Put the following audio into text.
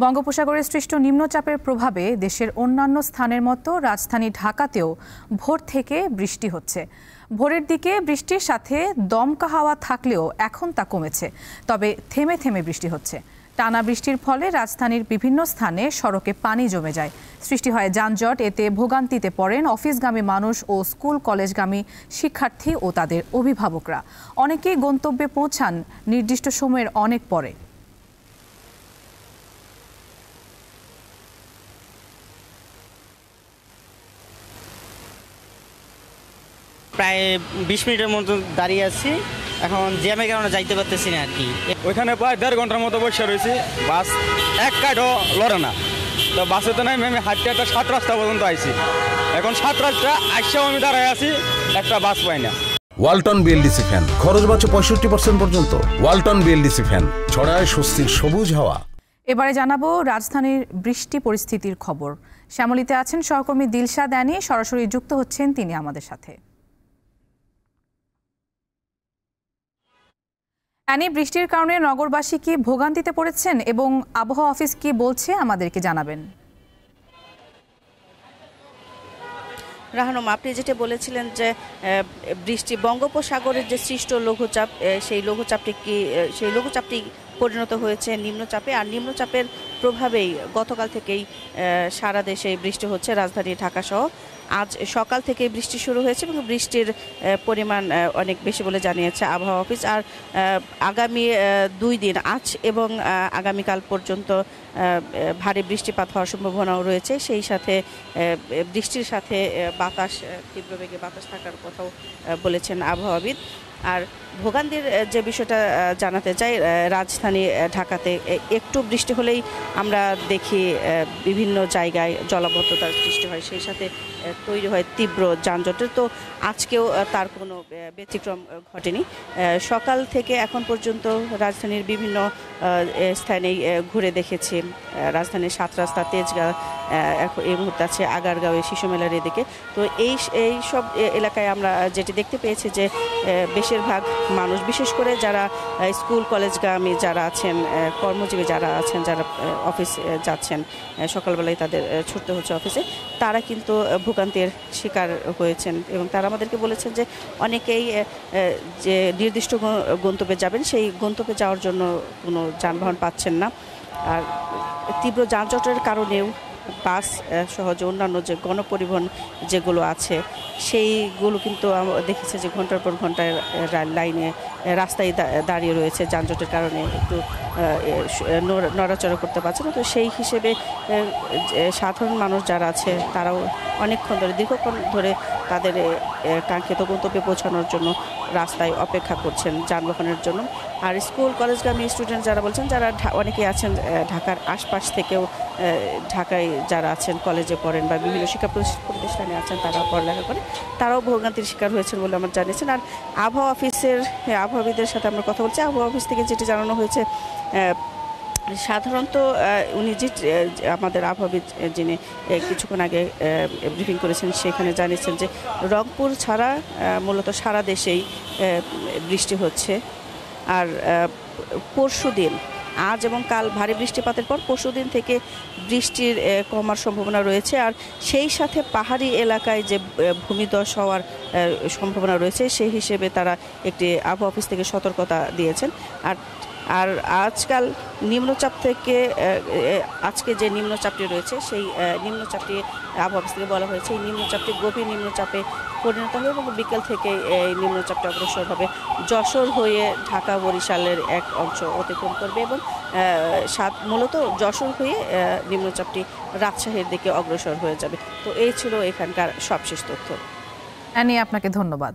বঙ্গোপসাগরে সৃষ্ট নিম্নচাপের প্রভাবে দেশের অন্যান্য স্থানের মতো রাজধানী ঢাকাতেও ভোর থেকে বৃষ্টি হচ্ছে। ভোরের দিকে বৃষ্টির সাথে দমকা হাওয়া থাকলেও এখন তা কমেছে, তবে থেমে থেমে বৃষ্টি হচ্ছে। টানা বৃষ্টির ফলে রাজধানীর বিভিন্ন স্থানে সড়কে পানি জমে যায়, সৃষ্টি হয় যানজট। এতে ভোগান্তিতে পড়েন অফিসগামী মানুষ ও স্কুল কলেজগামী শিক্ষার্থী ও তাদের অভিভাবকরা। অনেকেই গন্তব্যে পৌঁছান নির্দিষ্ট সময়ের অনেক পরে। প্রায় 20 মিনিটের মতো দাঁড়িয়ে আছি, এখন জ্যামের কারণে যাইতে পারতেছি না আর কি। ওইখানে প্রায় 1.5 ঘন্টার মতো বসে রয়েছি, বাস এক কাঠও লড়ে না। তো বাসে তো নাই, আমি হাঁটতে হাঁটতে 7 রাস্তা পর্যন্ত আইছি। এখন 7 রাস্তা আইসাও আমি দাঁড়ায় আছি, একটা বাস পাই না। ওয়ালটন বিএলডিসি ফ্যান, খরচ বাঁচে 65% পর্যন্ত। ওয়ালটন বিএলডিসি ফ্যান ছড়ায় স্বস্তির সবুজ হাওয়া। এবারে জানাবো রাজধানীর বৃষ্টি পরিস্থিতির খবর। শ্যামলীতে আছেন সহকর্মী দিলশাদ আনি, সরাসরি যুক্ত হচ্ছেন তিনি আমাদের সাথে। আনি, বৃষ্টির কারণে নগরবাসী কি ভোগান্তিতে পড়েছেন এবং আবহাওয়া অফিস কি বলছে আমাদেরকে জানাবেন। রাহানুম, আপনি যেটা বলেছিলেন যে বৃষ্টি বঙ্গোপসাগরের যে সৃষ্ট লঘুচাপ, সেই লঘুচাপটি পরিণত হয়েছে নিম্নচাপে। আর নিম্নচাপের প্রভাবেই গতকাল থেকেই সারা দেশে বৃষ্টি হচ্ছে, রাজধানী ঢাকা সহ। আজ সকাল থেকে বৃষ্টি শুরু হয়েছে এবং বৃষ্টির পরিমাণ অনেক বেশি বলে জানিয়েছে আবহাওয়া অফিস। আর আগামী 2 দিন, আজ এবং আগামীকাল পর্যন্ত ভারী বৃষ্টিপাত হওয়ার সম্ভাবনাও রয়েছে। সেই সাথে বৃষ্টির সাথে বাতাস, তীব্র বেগে বাতাস থাকার কথাও বলেছেন আবহাওয়াবিদ। আর ভোগান্তির যে বিষয়টা জানাতে চাই, রাজধানী ঢাকাতে একটু বৃষ্টি হলেই আমরা দেখি বিভিন্ন জায়গায় জলাবদ্ধতার সৃষ্টি হয়, সেই সাথে তৈরি হয় তীব্র যানজটের। তো আজকেও তার কোনো ব্যতিক্রম ঘটেনি। সকাল থেকে এখন পর্যন্ত রাজধানীর বিভিন্ন স্থানেই ঘুরে দেখেছি। রাজধানীর 7 রাস্তা, তেজগাঁ, এই মুহূর্তে আছে আগারগাঁওয়ে, শিশু মেলার এদিকে। তো এই সব এলাকায় আমরা যেটি দেখতে পেয়েছি যে বেশিরভাগ মানুষ, বিশেষ করে যারা স্কুল কলেজগামী যারা আছেন, কর্মজীবী যারা আছেন, যারা অফিস যাচ্ছেন, সকালবেলায় তাদের ছুটতে হচ্ছে অফিসে, তারা কিন্তু ভোগান্তির শিকার হয়েছেন। এবং তারা আমাদেরকে বলেছেন যে অনেকেই যে নির্দিষ্ট গন্তব্যে যাবেন, সেই গন্তব্যে যাওয়ার জন্য কোনো যানবাহন পাচ্ছেন না। আর তীব্র যানজটের কারণেও বাস সহজে অন্যান্য যে গণপরিবহন যেগুলো আছে সেইগুলো কিন্তু দেখেছে যে ঘন্টার পর ঘন্টায় লাইনে রাস্তায় দাঁড়িয়ে রয়েছে, যানজটের কারণে একটু নড়াচড়া করতে পারছে না। তো সেই হিসেবে সাধারণ মানুষ যারা আছে তারাও অনেকক্ষণ ধরে, দীর্ঘক্ষণ ধরে তাদের কাঙ্ক্ষিত গন্তব্যে পৌঁছানোর জন্য রাস্তায় অপেক্ষা করছেন যানবাহনের জন্য। আর স্কুল কলেজগামী স্টুডেন্ট যারা বলছেন, যারা অনেকেই আছেন ঢাকার আশপাশ থেকেও ঢাকায় যারা আছেন, কলেজে পড়েন বা বিভিন্ন শিক্ষা প্রতিষ্ঠানে আছেন, তারা পড়ালেখা করেন, তারাও ভোগান্তির শিকার হয়েছেন বলে আমার জানিয়েছেন। আর আবহাওয়া অফিসের আবহাওয়াবিদের সাথে আমরা কথা বলছি। আবহাওয়া অফিস থেকে যেটি জানানো হয়েছে, সাধারণত উনি যে আমাদের আবহাওয়াবিদ যিনি কিছুক্ষণ আগে ব্রিফিং করেছেন, সেখানে জানিয়েছেন যে রংপুর ছাড়া মূলত সারা দেশেই বৃষ্টি হচ্ছে। আর পরশুদিন, আজ এবং কাল ভারী বৃষ্টিপাতের পর পরশুদিন থেকে বৃষ্টির কমার সম্ভাবনা রয়েছে। আর সেই সাথে পাহাড়ি এলাকায় যে ভূমিধস হওয়ার সম্ভাবনা রয়েছে, সেই হিসেবে তারা একটি আবহাওয়া অফিস থেকে সতর্কতা দিয়েছেন। আর আজকাল নিম্নচাপ থেকে আজকে যে নিম্নচাপটি রয়েছে, সেই নিম্নচাপটি আবহাওয়া অফিস থেকে বলা হয়েছে এই নিম্নচাপটি গভীর নিম্নচাপে পরিণত হবে এবং বিকেল থেকে এই নিম্নচাপটি অগ্রসর হবে যশোর হয়ে ঢাকা বরিশালের এক অংশ অতিক্রম করবে এবং মূলত যশোর হয়ে নিম্নচাপটি রাজশাহীর দিকে অগ্রসর হয়ে যাবে। তো এই ছিল এখানকার সবশেষ তথ্য। আনি, আপনাকে ধন্যবাদ।